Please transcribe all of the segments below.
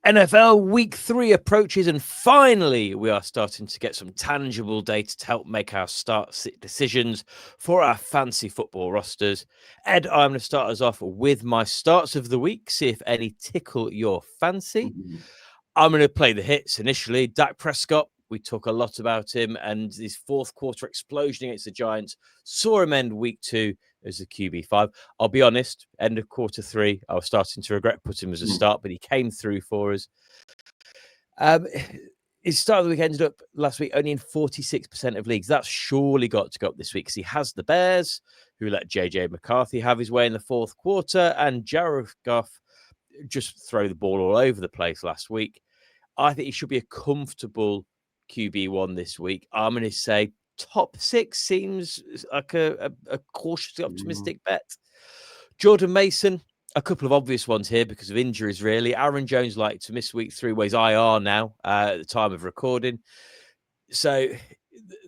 NFL Week 3 approaches, and finally we are starting to get some tangible data to help make our start-sit decisions for our fancy football rosters. Ed, I'm going to start us off with my starts of the week, see if any tickle your fancy. I'm going to play the hits initially. Dak Prescott, we talk a lot about him and his fourth quarter explosion against the Giants. Saw him end week 2 as a QB5. I'll be honest, end of quarter 3, I was starting to regret putting him as a start, but he came through for us. His start of the week ended up last week only in 46% of leagues. That's surely got to go up this week because he has the Bears, who let JJ McCarthy have his way in the fourth quarter, and Jared Goff just throw the ball all over the place last week. I think he should be a comfortable QB1 this week. I'm going to say top 6 seems like a cautiously optimistic bet. Jordan Mason, a couple of obvious ones here because of injuries, really. Aaron Jones likely to miss week 3, where he's IR now at the time of recording. So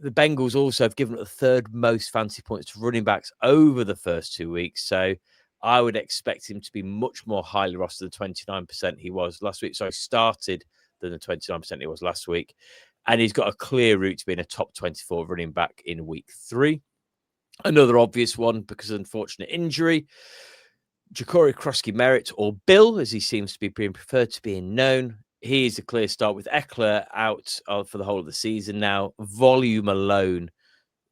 the Bengals also have given up the third most fancy points to running backs over the first 2 weeks. So I would expect him to be much more highly rostered than 29% he was last week. So he started than the 29% he was last week. And he's got a clear route to being a top 24 running back in week 3. Another obvious one, because of unfortunate injury, Ja'Cory Krosky-Merritt, or Bill, as he seems to be being preferred to being known. He is a clear start with Eckler out for the whole of the season now. Volume alone,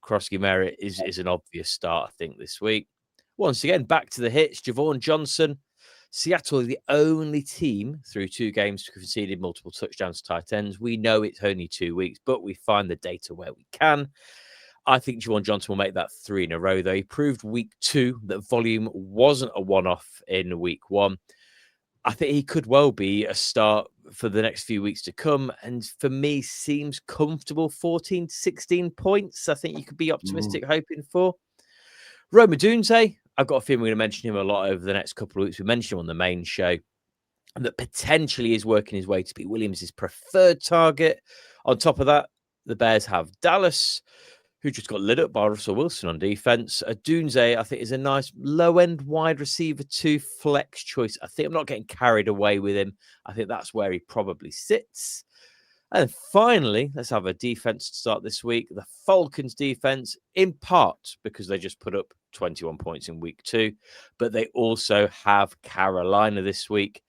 Krosky-Merritt is an obvious start, I think, this week. Once again, back to the hits. Javon Johnson. Seattle are the only team through 2 games to have conceded multiple touchdowns to tight ends. We know it's only 2 weeks, but we find the data where we can. I think Javon Johnson will make that 3 in a row, though. He proved week 2 that volume wasn't a one-off in week 1. I think he could well be a start for the next few weeks to come. And for me, seems comfortable 14 to 16 points. I think you could be optimistic hoping for. Rome Odunze, I've got a feeling we're going to mention him a lot over the next couple of weeks. We mentioned him on the main show, and that potentially is working his way to be Williams' preferred target. On top of that, the Bears have Dallas, who just got lit up by Russell Wilson on defense. Odunze, I think, is a nice low-end wide receiver 2 flex choice. I think I'm not getting carried away with him. I think that's where he probably sits. And finally, let's have a defense to start this week. The Falcons defense, in part because they just put up 21 points in week 2, but they also have Carolina this week.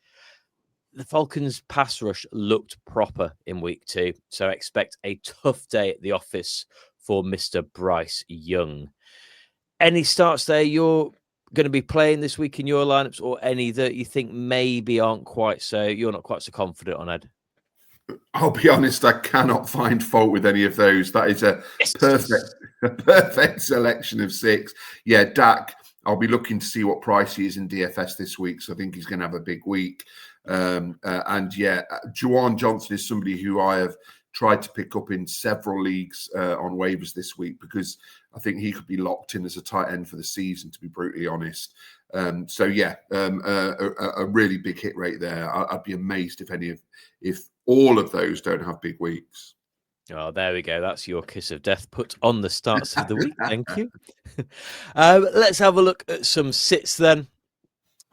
The Falcons pass rush looked proper in week 2, so expect a tough day at the office for Mr. Bryce Young. Any starts there you're going to be playing this week in your lineups, or any that you think maybe you're not quite so confident on, Ed? I'll be honest, I cannot find fault with any of those. That is a perfect selection of 6. Yeah, Dak, I'll be looking to see what price he is in DFS this week, so I think he's going to have a big week. And yeah, Juwan Johnson is somebody who I have tried to pick up in several leagues on waivers this week, because I think he could be locked in as a tight end for the season, to be brutally honest. So yeah, a really big hit rate there. I'd be amazed if all of those don't have big weeks. Oh, there we go. That's your kiss of death put on the starts of the week. Thank you. Let's have a look at some sits then.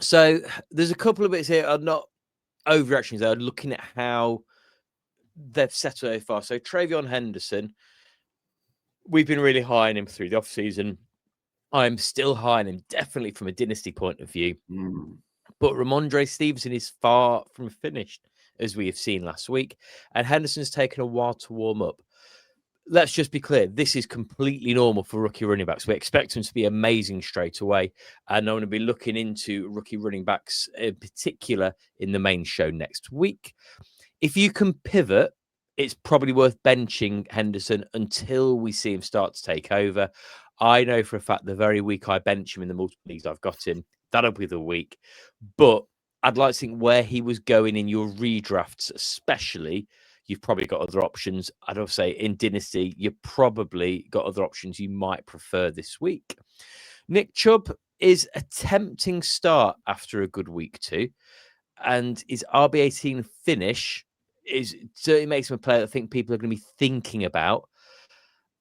So there's a couple of bits here are not overreactions. They're looking at how they've settled so far. So Travion Henderson, we've been really high on him through the offseason. I'm still high on him, definitely from a dynasty point of view. But Ramondre Stevenson is far from finished, as we have seen last week. And Henderson's taken a while to warm up. Let's just be clear. This is completely normal for rookie running backs. We expect them to be amazing straight away. And I'm going to be looking into rookie running backs in particular in the main show next week. If you can pivot, it's probably worth benching Henderson until we see him start to take over. I know for a fact the very week I bench him in the multiple leagues I've got him, that'll be the week. But I'd like to think where he was going in your redrafts, especially, you've probably got other options. I'd also say in Dynasty, you've probably got other options you might prefer this week. Nick Chubb is a tempting start after a good week 2. And his RB18 finish certainly makes him a player that I think people are going to be thinking about.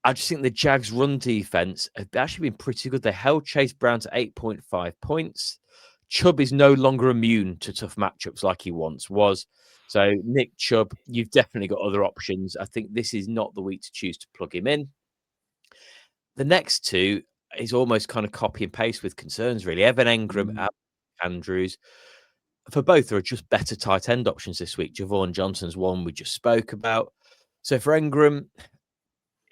I just think the Jags' run defense have actually been pretty good. They held Chase Brown to 8.5 points. Chubb is no longer immune to tough matchups like he once was. So Nick Chubb, you've definitely got other options. I think this is not the week to choose to plug him in. The next two is almost kind of copy and paste with concerns, really. Evan Engram and Andrews. For both, there are just better tight end options this week. Javon Johnson's one we just spoke about. So for Engram,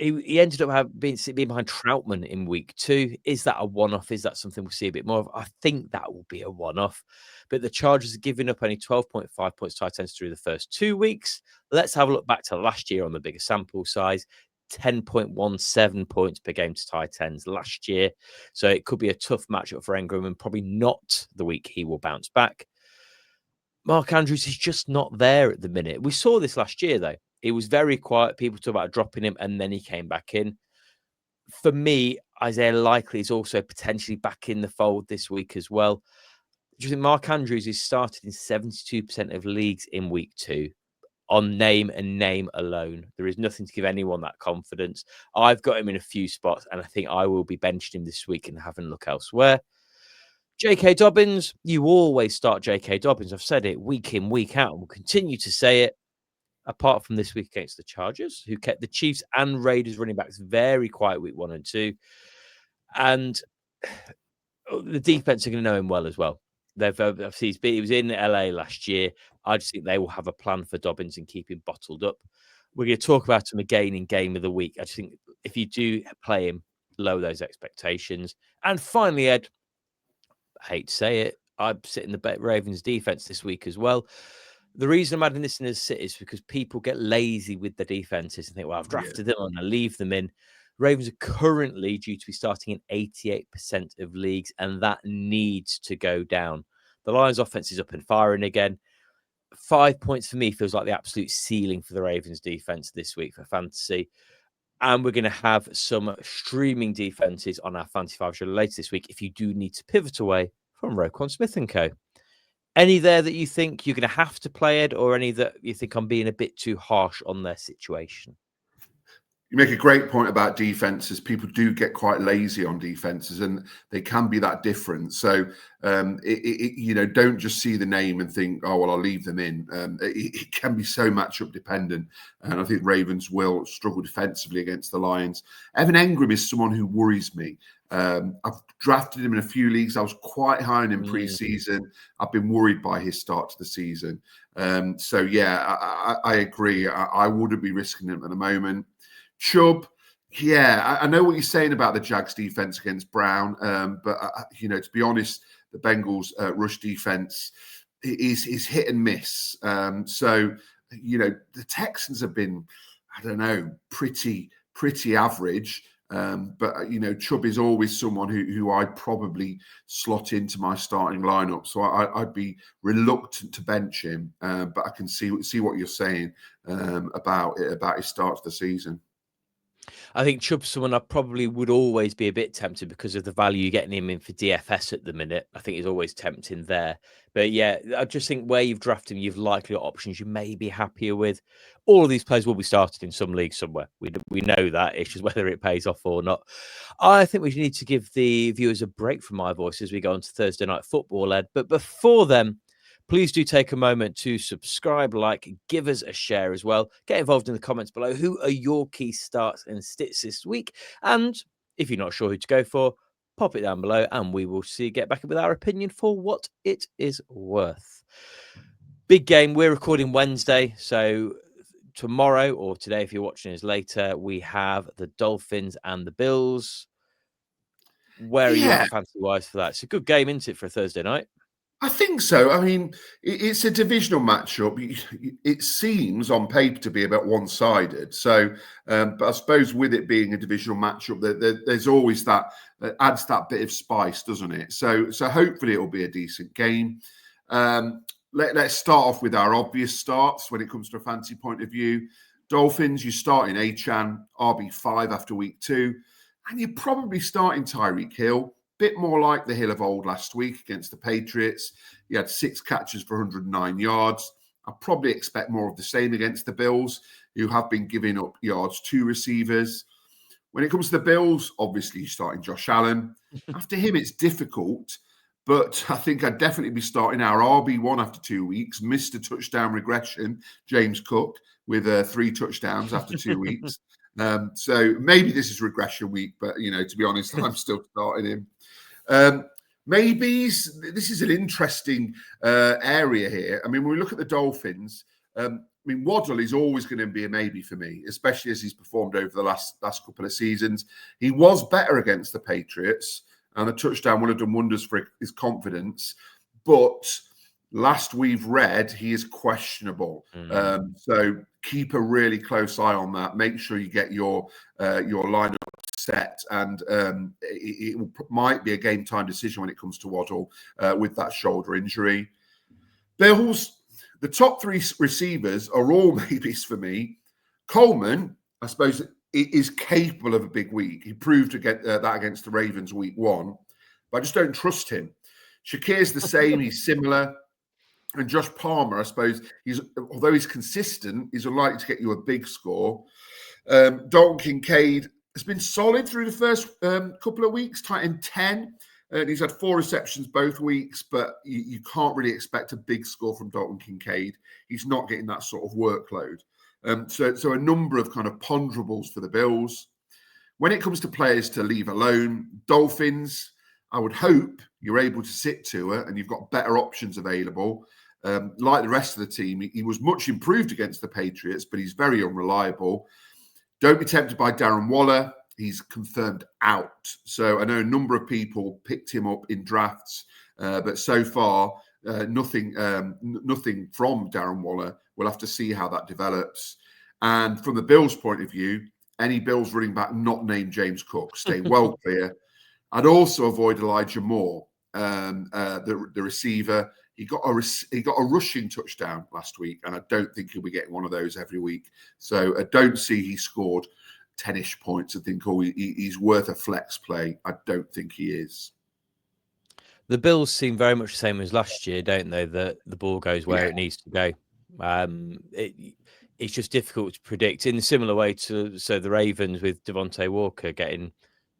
he ended up being behind Troutman in week 2. Is that a one-off? Is that something we'll see a bit more of? I think that will be a one-off. But the Chargers are giving up only 12.5 points tight ends through the first 2 weeks. Let's have a look back to last year on the bigger sample size. 10.17 points per game to tight ends last year. So it could be a tough matchup for Engram and probably not the week he will bounce back. Mark Andrews is just not there at the minute. We saw this last year, though. He was very quiet. People talk about dropping him, and then he came back in. For me, Isaiah Likely is also potentially back in the fold this week as well. Do you think Mark Andrews is started in 72% of leagues in week 2 on name and name alone? There is nothing to give anyone that confidence. I've got him in a few spots, and I think I will be benching him this week and having a look elsewhere. J.K. Dobbins, you always start J.K. Dobbins. I've said it week in, week out, and will continue to say it. Apart from this week against the Chargers, who kept the Chiefs and Raiders running backs very quiet week 1 and 2. And the defense are going to know him well as well. He was in LA last year. I just think they will have a plan for Dobbins and keep him bottled up. We're going to talk about him again in Game of the Week. I just think if you do play him, lower those expectations. And finally, Ed, I hate to say it, I'm sitting the Ravens defense this week as well. The reason I'm adding this in as sit is because people get lazy with the defenses and think, well, I've drafted them and I leave them in. Ravens are currently due to be starting in 88% of leagues, and that needs to go down. The Lions offense is up and firing again. 5 points for me feels like the absolute ceiling for the Ravens defense this week for fantasy. And we're going to have some streaming defenses on our Fantasy 5 show later this week if you do need to pivot away from Roquan Smith & Co. Any there that you think you're going to have to play, Ed, or any that you think I'm being a bit too harsh on their situation? You make a great point about defenses. People do get quite lazy on defenses, and they can be that different. So, don't just see the name and think, "Oh, well, I'll leave them in." It can be so matchup dependent, and I think Ravens will struggle defensively against the Lions. Evan Engram is someone who worries me. I've drafted him in a few leagues. I was quite high on him pre-season. I've been worried by his start to the season. I agree. I wouldn't be risking him at the moment. Chubb, I know what you're saying about the Jags defense against Brown, but to be honest, the Bengals rush defense is hit and miss. The Texans have been, I don't know, pretty average. But Chubb is always someone who I'd probably slot into my starting lineup. So I'd be reluctant to bench him. But I can see what you're saying about his start to the season. I think Chubb's someone I probably would always be a bit tempted because of the value you're getting him in for DFS at the minute. I think he's always tempting there. But yeah, I just think where you've drafted him, you've likely got options you may be happier with. All of these players will be started in some league somewhere. We know that. It's just whether it pays off or not. I think we need to give the viewers a break from my voice as we go on to Thursday Night Football, Ed. But before then, please do take a moment to subscribe, like, give us a share as well. Get involved in the comments below. Who are your key starts and sits this week? And if you're not sure who to go for, pop it down below and we will get back with our opinion for what it is worth. Big game. We're recording Wednesday. So tomorrow or today, if you're watching us later, we have the Dolphins and the Bills. Where are you at fantasy-wise for that? It's a good game, isn't it, for a Thursday night? I think so. I mean, it's a divisional matchup. It seems on paper to be about one-sided. So, but I suppose with it being a divisional matchup, there's always that adds that bit of spice, doesn't it? So hopefully it'll be a decent game. Let's start off with our obvious starts when it comes to a fantasy point of view. Dolphins, you start in Achane, RB5 after week 2, and you're probably starting Tyreek Hill. Bit more like the Hill of old last week against the Patriots. He had 6 catches for 109 yards. I probably expect more of the same against the Bills, who have been giving up yards to receivers. When it comes to the Bills, obviously you're starting Josh Allen. After him, it's difficult, But I think I'd definitely be starting our RB1 after 2 weeks. Missed a touchdown regression, James Cook, with 3 touchdowns after 2 weeks. So maybe this is regression week, but, to be honest, I'm still starting him. Maybes, this is an interesting area here. I mean, when we look at the Dolphins, Waddle is always going to be a maybe for me, especially as he's performed over the last couple of seasons. He was better against the Patriots, and a touchdown would have done wonders for his confidence. But last we've read, he is questionable. So keep a really close eye on that. Make sure you get your lineup set, and it might be a game time decision when it comes to Waddle with that shoulder injury. Bills, the top 3 receivers are all maybes for me. Coleman, I suppose, is capable of a big week. He proved to get that against the Ravens week 1, but I just don't trust him. Shakir's the same. He's similar. And Josh Palmer, I suppose, although he's consistent, he's unlikely to get you a big score. Dalton Kincaid has been solid through the first couple of weeks, tight end 10. And he's had 4 receptions both weeks, but you can't really expect a big score from Dalton Kincaid. He's not getting that sort of workload. So a number of kind of ponderables for the Bills. When it comes to players to leave alone, Dolphins, I would hope you're able to sit Tua and you've got better options available. Like the rest of the team, he was much improved against the Patriots, but he's very unreliable. Don't be tempted by Darren Waller. He's confirmed out. So I know a number of people picked him up in drafts, but so far, nothing from Darren Waller. We'll have to see how that develops. And from the Bills' point of view, any Bills running back not named James Cook, stay well clear. I'd also avoid Elijah Moore, the receiver. He got a rushing touchdown last week, and I don't think he'll be getting one of those every week. So I don't see he scored 10-ish points and think, he's worth a flex play. I don't think he is. The Bills seem very much the same as last year, don't they? That the ball goes where it needs to go. It's just difficult to predict in a similar way to the Ravens with Devontae Walker getting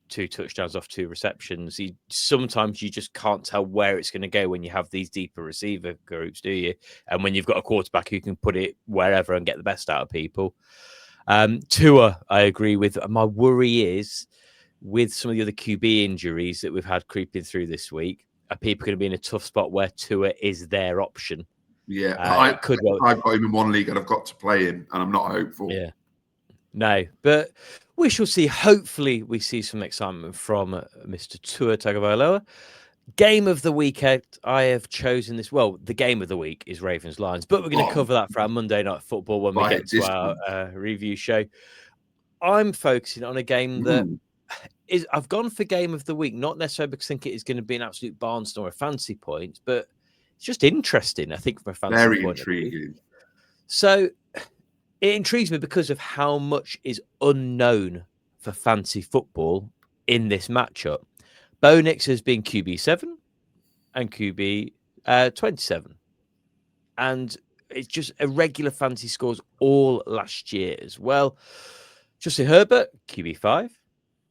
2 touchdowns off 2 receptions. Sometimes you just can't tell where it's going to go when you have these deeper receiver groups, do you? And when you've got a quarterback who can put it wherever and get the best out of people. Tua, I agree with. My worry is with some of the other QB injuries that we've had creeping through this week, are people going to be in a tough spot where Tua is their option? Yeah, I've got him in one league and I've got to play him, and I'm not hopeful. Yeah. No, but we shall see. Hopefully, we see some excitement from Mr. Tua Tagovailoa. Game of the weekend, I have chosen this. Well, the game of the week is Ravens Lions, but we're going to cover that for our Monday Night Football when we get to our review show. I'm focusing on a game that is. I've gone for game of the week, not necessarily because I think it is going to be an absolute barnstormer of fantasy points, but it's just interesting. I think from a fantasy very point intriguing. Of view. So it intrigues me because of how much is unknown for fantasy football in this matchup. Bo Nix has been QB7 and QB 27. And it's just irregular fantasy scores all last year as well. Justin Herbert, QB5,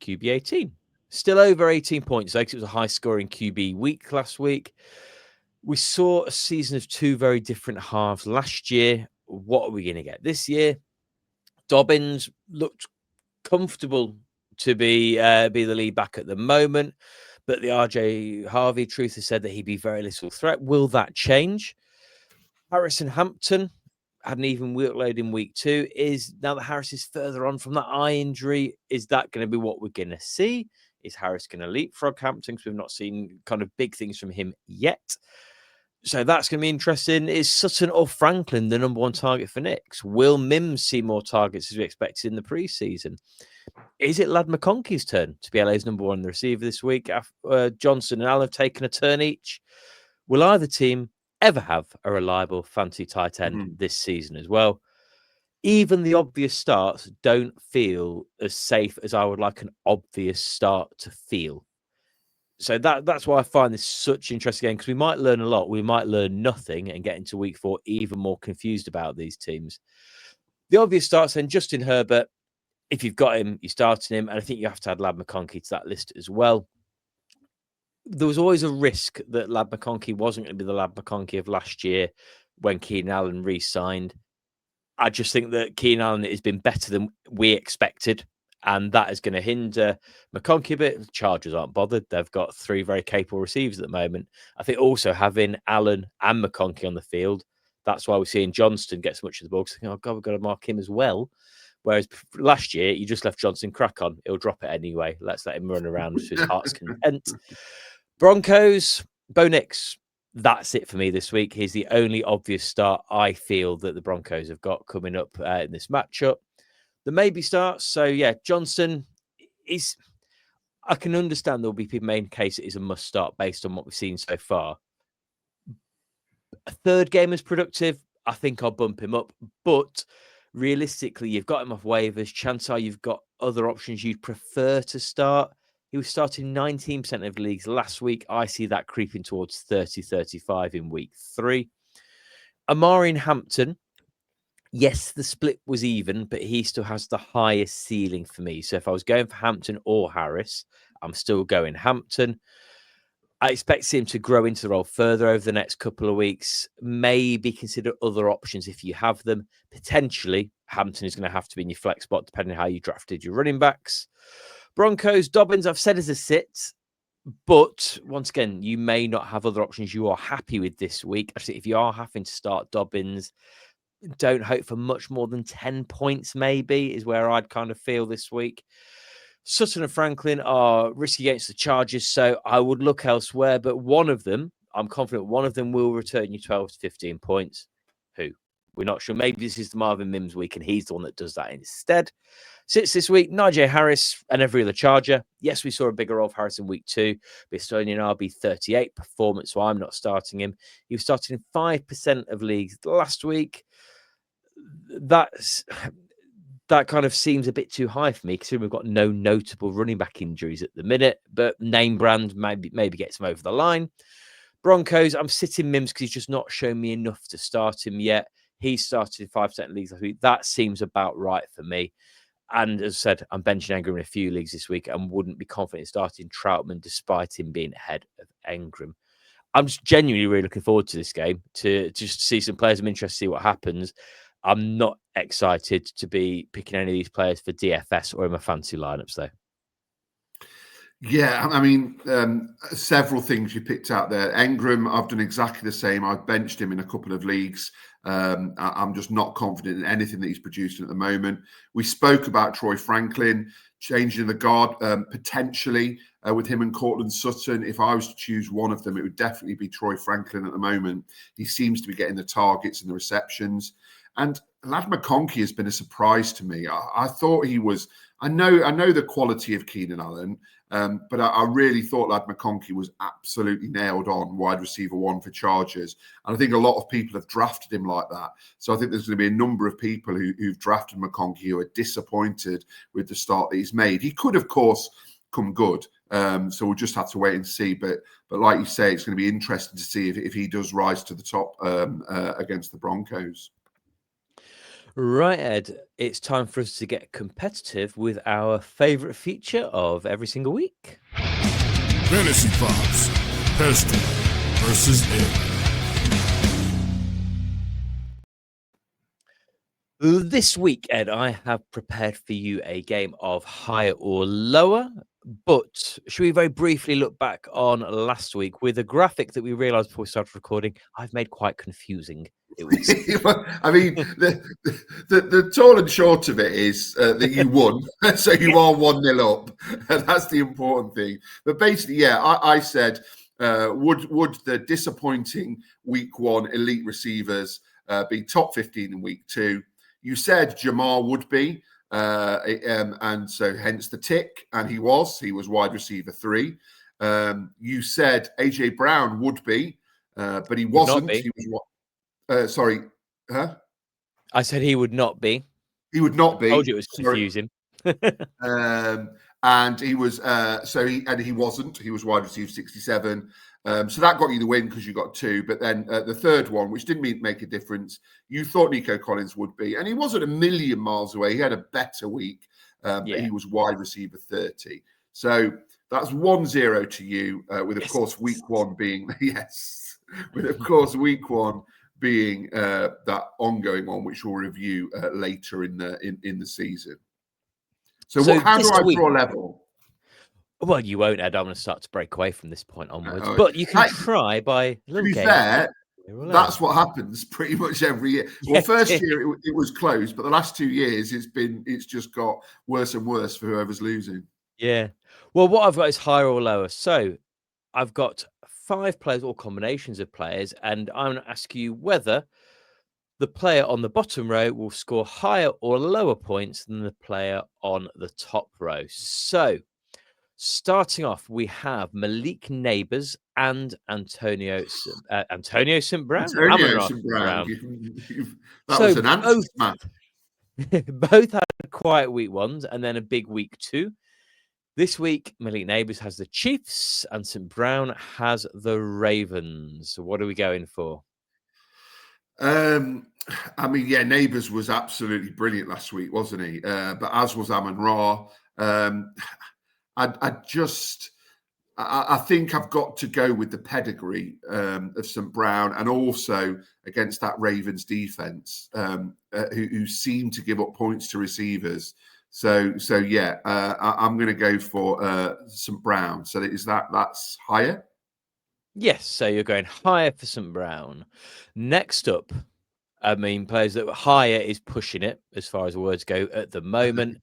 QB18. Still over 18 points, though, because it was a high-scoring QB week last week. We saw a season of 2 very different halves last year. What are we going to get this year? Dobbins looked comfortable to be the lead back at the moment, but the RJ Harvey truth has said that he'd be very little threat. Will that change? Harrison Hampton had an even workload in week 2. Is now that Harris is further on from that eye injury, is that going to be what we're going to see? Is Harris going to leapfrog Hampton? Because we've not seen kind of big things from him yet. So that's going to be interesting. Is Sutton or Franklin the number 1 target for Knicks? Will Mims see more targets as we expected in the preseason? Is it Lad McConkey's turn to be LA's number 1 receiver this week? Johnson and Allen have taken a turn each. Will either team ever have a reliable fantasy tight end this season as well? Even the obvious starts don't feel as safe as I would like an obvious start to feel. So that's why I find this such an interesting game, because we might learn a lot. We might learn nothing and get into week 4 even more confused about these teams. The obvious starts then, Justin Herbert. If you've got him, you're starting him. And I think you have to add Lad McConkey to that list as well. there was always a risk that Lad McConkey wasn't going to be the Lad McConkey of last year when Keenan Allen re-signed. I just think that Keenan Allen has been better than we expected, and that is going to hinder McConkey a bit. The Chargers aren't bothered. They've got 3 very capable receivers at the moment. I think also having Allen and McConkey on the field, that's why we're seeing Johnston get so much of the ball. Because oh God, we've got to mark him as well. Whereas last year, you just left Johnson crack on. He'll drop it anyway. Let's let him run around to his heart's content. Broncos, Bo Nix. That's it for me this week. He's the only obvious start I feel that the Broncos have got coming up in this matchup. The maybe starts. So, yeah, Johnson is... I can understand there'll be people making case it is a must start based on what we've seen so far. A third game is productive. I think I'll bump him up. But realistically, you've got him off waivers. Chances are you've got other options you'd prefer to start. He was starting 19% of leagues last week. I see that creeping towards 30-35 in week 3. Amari in Hampton. Yes, the split was even, but he still has the highest ceiling for me. So if I was going for Hampton or Harris, I'm still going Hampton. I expect him to grow into the role further over the next couple of weeks. Maybe consider other options if you have them. Potentially, Hampton is going to have to be in your flex spot, depending on how you drafted your running backs. Broncos, Dobbins, I've said as a sit. But once again, you may not have other options you are happy with this week. Actually, if you are having to start Dobbins, don't hope for much more than 10 points, maybe, is where I'd kind of feel this week. Sutton and Franklin are risky against the Chargers, so I would look elsewhere. But one of them, I'm confident one of them will return you 12 to 15 points. Who? We're not sure. Maybe this is the Marvin Mims week, and he's the one that does that instead. Sits this week, Najee Harris and every other Charger. Yes, we saw a bigger role of Harris in week 2, but it's only an RB38 performance, so I'm not starting him. He was starting in 5% of leagues last week. That kind of seems a bit too high for me, considering we've got no notable running back injuries at the minute, but name brand maybe gets him over the line. Broncos, I'm sitting Mims because he's just not shown me enough to start him yet. He started in 5% leagues last week. That seems about right for me. And as I said, I'm benching Engram in a few leagues this week and wouldn't be confident in starting Troutman despite him being ahead of Engram. I'm just genuinely really looking forward to this game, to just see some players. I'm interested to see what happens. I'm not excited to be picking any of these players for DFS or in my fantasy lineups, though. Yeah, I mean, several things you picked out there. Engram, I've done exactly the same. I've benched him in a couple of leagues. I'm just not confident in anything that he's producing at the moment. We spoke about Troy Franklin changing the guard potentially with him and Cortland Sutton. If I was to choose one of them, it would definitely be Troy Franklin at the moment. He seems to be getting the targets and the receptions. And Lad McConkey has been a surprise to me. I thought he was. I know the quality of Keenan Allen, but I really thought Lad McConkey was absolutely nailed on wide receiver 1 for Chargers. And I think a lot of people have drafted him like that. So I think there's going to be a number of people who've drafted McConkey who are disappointed with the start that he's made. He could, of course, come good. So we'll just have to wait and see. But like you say, it's going to be interesting to see if he does rise to the top against the Broncos. Right, Ed, it's time for us to get competitive with our favourite feature of every single week. Fantasy Fox, Hester versus Ed. This week, Ed, I have prepared for you a game of higher or lower. But should we very briefly look back on last week with a graphic that we realised before we started recording I've made quite confusing? It was. I mean, the tall and short of it is that you won, so you are 1-0 up. That's the important thing. But basically, yeah, I said, would the disappointing week 1 elite receivers be top 15 in week 2? You said Jamar would be, and so hence the tick, and he was wide receiver 3. You said AJ Brown would be, but he wasn't. He was. Sorry, huh? I said he would not be. He would not be. I told you it was confusing. And he was. He wasn't. He was wide receiver 67. So that got you the win because you got 2. But then the third one, which didn't make a difference, you thought Nico Collins would be, and he wasn't a million miles away. He had a better week, but he was wide receiver 30. So That's 1-0 to you, with, of course, week one being, yes, with, of course, week one being that ongoing one, which we'll review later in the season. So how do I draw level? Well, you won't, Ed. I'm going to start to break away from this point onwards. But you can try by a little game. To be fair, that's what happens pretty much every year. Well, first year it was close, but the last 2 years it's just got worse and worse for whoever's losing. Yeah. Well, what I've got is higher or lower. So I've got 5 players or combinations of players, and I'm going to ask you whether the player on the bottom row will score higher or lower points than the player on the top row. So starting off, we have Malik Neighbours and Antonio St. Brown. Antonio St. Brown. That was an answer, man. Both had quiet week ones and then a big week two. This week, Malik Neighbours has the Chiefs and St. Brown has the Ravens. So what are we going for? I mean, yeah, Neighbours was absolutely brilliant last week, wasn't he? But as was Amon-Ra. I think I've got to go with the pedigree of St. Brown, and also against that Ravens defense, who seem to give up points to receivers. So yeah, I'm going to go for St. Brown. So that's higher? Yes, so you're going higher for St. Brown. Next up, I mean, players that were higher is pushing it as far as words go at the moment.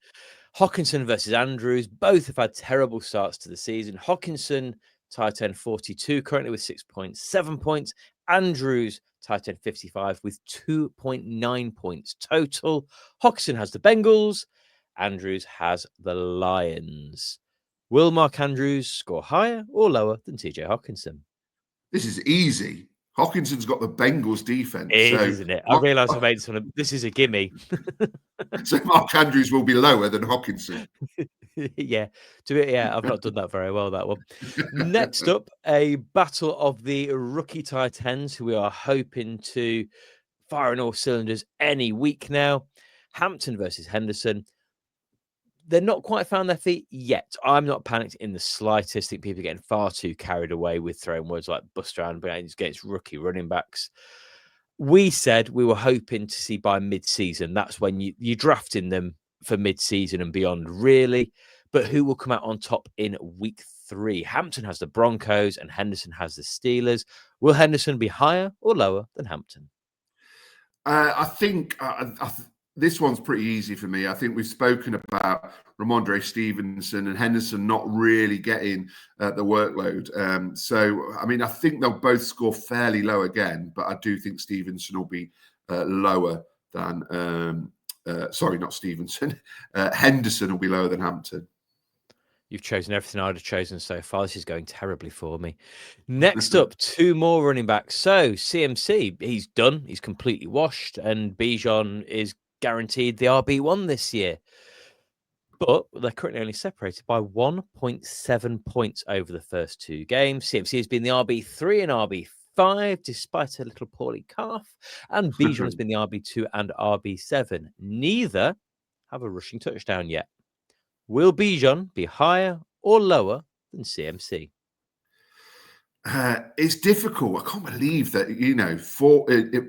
Hockenson versus Andrews. Both have had terrible starts to the season. Hockenson, tight end 42, currently with 6.7 points. Andrews, tight end 55, with 2.9 points total. Hockenson has the Bengals. Andrews has the Lions. Will Mark Andrews score higher or lower than TJ Hockenson? This is easy. Hawkinson's got the Bengals defense. It is, isn't it? I realise I made some. This is a gimme. So Mark Andrews will be lower than Hockenson. Yeah, I've not done that very well, that one. Next up, a battle of the rookie tight ends who we are hoping to fire on all cylinders any week now. Hampton versus Henderson. They're not quite found their feet yet. I'm not panicked in the slightest. I think people are getting far too carried away with throwing words like bust around against rookie running backs. We said we were hoping to see by mid-season. That's when you're drafting them for mid-season and beyond, really. But who will come out on top in week 3? Hampton has the Broncos and Henderson has the Steelers. Will Henderson be higher or lower than Hampton? I think this one's pretty easy for me. I think we've spoken about Ramondre Stevenson and Henderson not really getting the workload. So, I mean, I think they'll both score fairly low again, but I do think Stevenson will be lower than, not Stevenson. Henderson will be lower than Hampton. You've chosen everything I'd have chosen so far. This is going terribly for me. Next up, 2 more running backs. So CMC, he's done. He's completely washed. And Bijan is guaranteed the RB1 this year. But they're currently only separated by 1.7 points over the first 2 games. CMC has been the RB3 and RB5, despite a little poorly calf. And Bijan has been the RB2 and RB7. Neither have a rushing touchdown yet. Will Bijan be higher or lower than CMC? It's difficult. I can't believe that,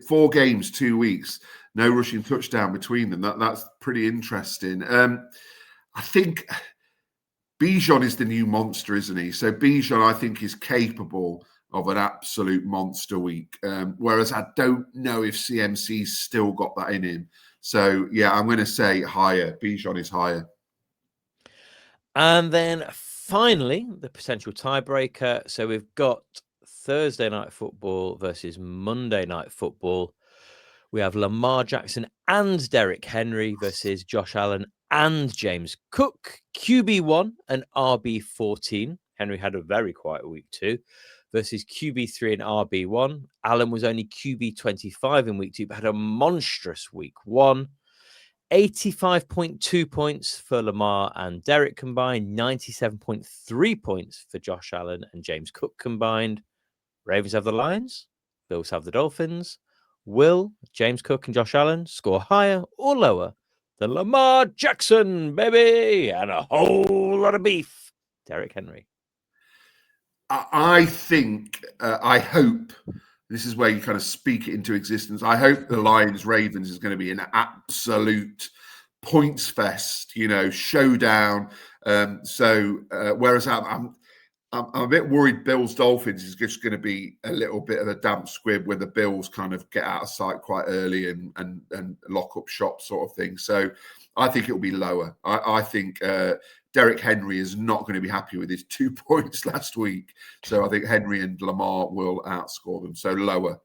4 games, 2 weeks, no rushing touchdown between them. That's pretty interesting. I think Bijan is the new monster, isn't he? So Bijan, I think, is capable of an absolute monster week. Whereas I don't know if CMC's still got that in him. So, yeah, I'm going to say higher. Bijan is higher. And then finally, the potential tiebreaker. So we've got Thursday night football versus Monday night football. We have Lamar Jackson and Derrick Henry versus Josh Allen and James Cook. QB1 and RB14. Henry had a very quiet week 2 versus QB3 and RB1. Allen was only QB25 in week 2, but had a monstrous week 1. 85.2 points for Lamar and Derrick combined, 97.3 points for Josh Allen and James Cook combined. Ravens have the Lions, Bills have the Dolphins. Will James Cook and Josh Allen score higher or lower than Lamar Jackson, baby, and a whole lot of beef? Derrick Henry. I think, I hope, this is where you kind of speak it into existence. I hope the Lions-Ravens is going to be an absolute points fest, showdown. Whereas I'm a bit worried Bills-Dolphins is just going to be a little bit of a damp squib where the Bills kind of get out of sight quite early and lock up shop sort of thing. So I think it'll be lower. I think Derrick Henry is not going to be happy with his 2 points last week. So I think Henry and Lamar will outscore them. So lower.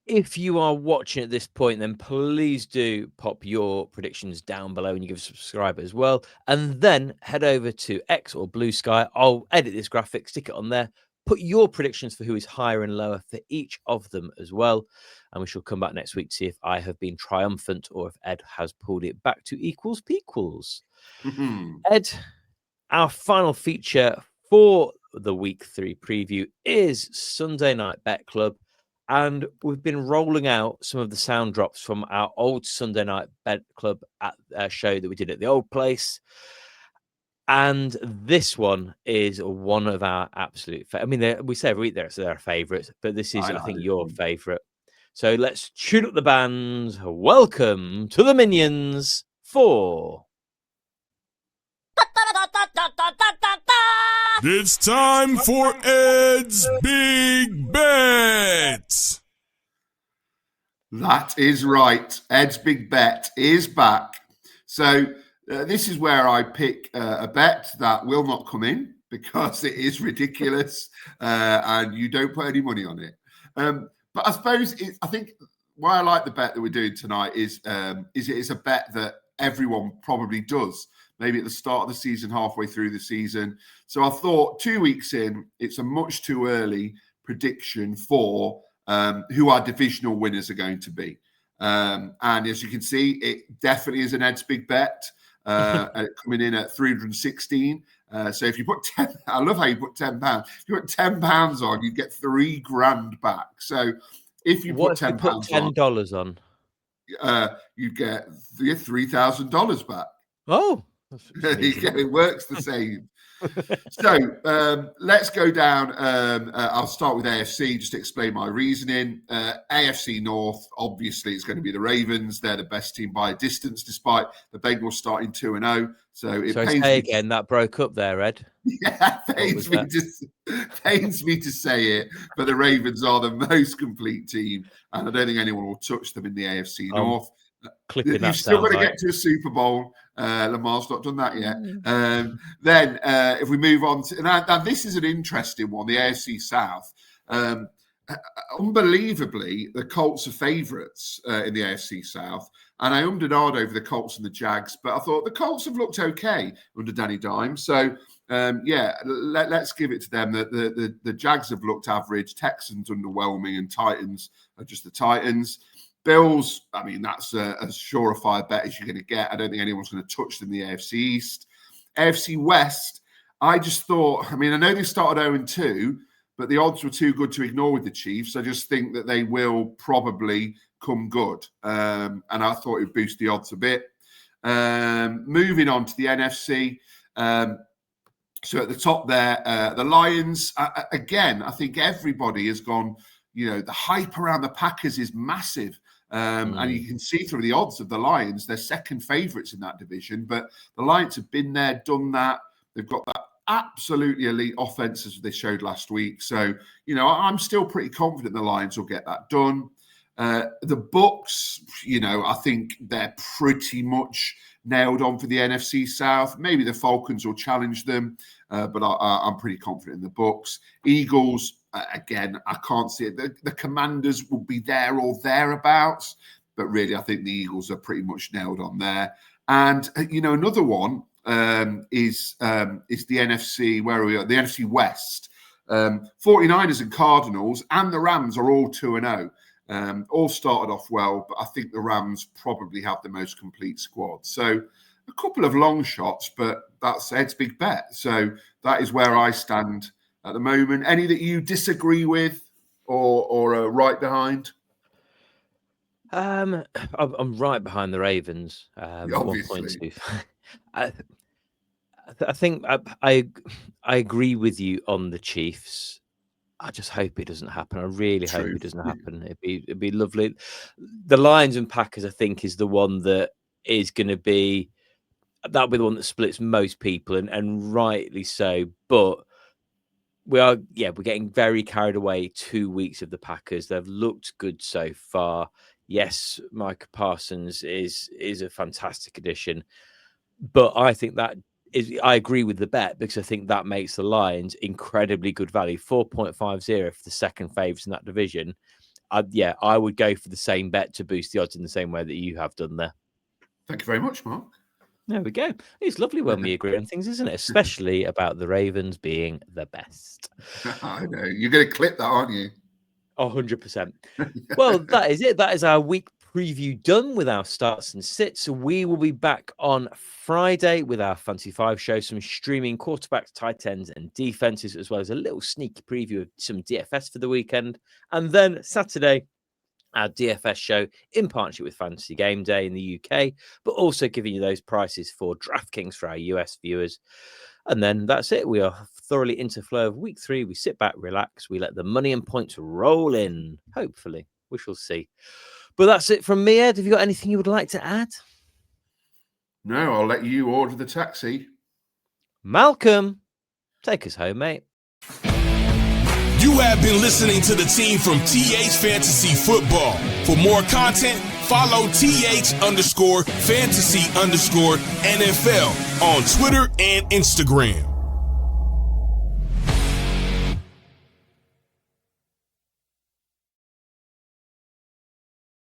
If you are watching at this point, then please do pop your predictions down below and you give us a subscribe as well. And then head over to X or BlueSky. I'll edit this graphic, stick it on there, put your predictions for who is higher and lower for each of them as well. And we shall come back next week to see if I have been triumphant or if Ed has pulled it back to equals pequals. Ed, our final feature for the week 3 preview is Sunday Night Bet Club. And we've been rolling out some of the sound drops from our old Sunday Night Bet Club at a show that we did at the old place. And this one is one of our absolute I mean, we say every week they're our favourites, but this is, I think, your favourite. So let's tune up the band. Welcome to the Minions 4. It's time for Ed's Big Bet. That is right. Ed's Big Bet is back. So this is where I pick a bet that will not come in because it is ridiculous and you don't put any money on it. But I suppose I think why I like the bet that we're doing tonight is it is a bet that everyone probably does. Maybe at the start of the season, halfway through the season. So I thought 2 weeks in, it's a much too early prediction for who our divisional winners are going to be. And as you can see, it definitely is an Ed's Big Bet coming in at 316. So if you put 10, I love how you put £10. If you put £10 on, you get $3,000 back. So if you put $10 on, you get $3,000 back. Oh. It works the same. So let's go down. I'll start with AFC just to explain my reasoning. AFC North, obviously, it's going to be the Ravens. They're the best team by a distance, despite the Bengals starting 2-0. So it pains me again. That broke up there, Ed. Yeah, pains me to say it, but the Ravens are the most complete team, and I don't think anyone will touch them in the AFC North. You've still got to get to a Super Bowl. Lamar's not done that yet. Then if we move on to now this is an interesting one, the AFC South. Unbelievably, the Colts are favourites in the AFC South, and I ummed and ahed over the Colts and the Jags, but I thought the Colts have looked okay under Danny Dimes. So let's give it to them. The Jags have looked average, Texans underwhelming, and Titans are just the Titans. Bills, I mean, that's as surefire bet as you're going to get. I don't think anyone's going to touch them in the AFC East. AFC West, I just thought, I mean, I know they started 0-2, but the odds were too good to ignore with the Chiefs. I just think that they will probably come good. And I thought it would boost the odds a bit. Moving on to the NFC. So at the top there, the Lions, again, I think everybody has gone, the hype around the Packers is massive. And you can see through the odds of the Lions, they're second favourites in that division. But the Lions have been there, done that. They've got that absolutely elite offense as they showed last week. So, I'm still pretty confident the Lions will get that done. The Bucs, I think they're pretty much nailed on for the NFC South. Maybe the Falcons will challenge them, but I'm pretty confident in the Bucs. Eagles, again, I can't see it. The Commanders will be there or thereabouts, but really, I think the Eagles are pretty much nailed on there. And another one is the NFC. Where are we? The NFC West. 49ers and Cardinals and the Rams are all 2-0. All started off well, but I think the Rams probably have the most complete squad. So a couple of long shots, but that's Ed's Big Bet. So that is where I stand at the moment. Any that you disagree with or are right behind? I'm right behind the Ravens. Obviously. 1.2. I think I agree with you on the Chiefs. I just hope it doesn't happen. I really hope True. it doesn't happen. It'd be lovely. The Lions and Packers, I think, is the one that is going to be that'll be the one that splits most people, and rightly so. But we're getting very carried away 2 weeks of the Packers. They've looked good so far. Yes, Micah Parsons is a fantastic addition, but I think I agree with the bet because I think that makes the Lions incredibly good value. 4.50 for the second favourites in that division. I would go for the same bet to boost the odds in the same way that you have done there. Thank you very much, Mark. There we go. It's lovely when we agree on things, isn't it? Especially about the Ravens being the best. I know. You're going to clip that, aren't you? 100%. Well, that is it. That is our week preview done with our starts and sits. We will be back on Friday with our Fantasy 5 show, some streaming quarterbacks, tight ends, and defenses, as well as a little sneaky preview of some DFS for the weekend. And then Saturday, our DFS show in partnership with Fantasy Game Day in the UK, but also giving you those prices for DraftKings for our US viewers. And then that's it. We are thoroughly into flow of week 3. We sit back, relax. We let the money and points roll in. Hopefully, we shall see. But that's it from me, Ed. Have you got anything you would like to add? No, I'll let you order the taxi. Malcolm, take us home, mate. You have been listening to the team from TH Fantasy Football. For more content, follow TH_fantasy_NFL on Twitter and Instagram.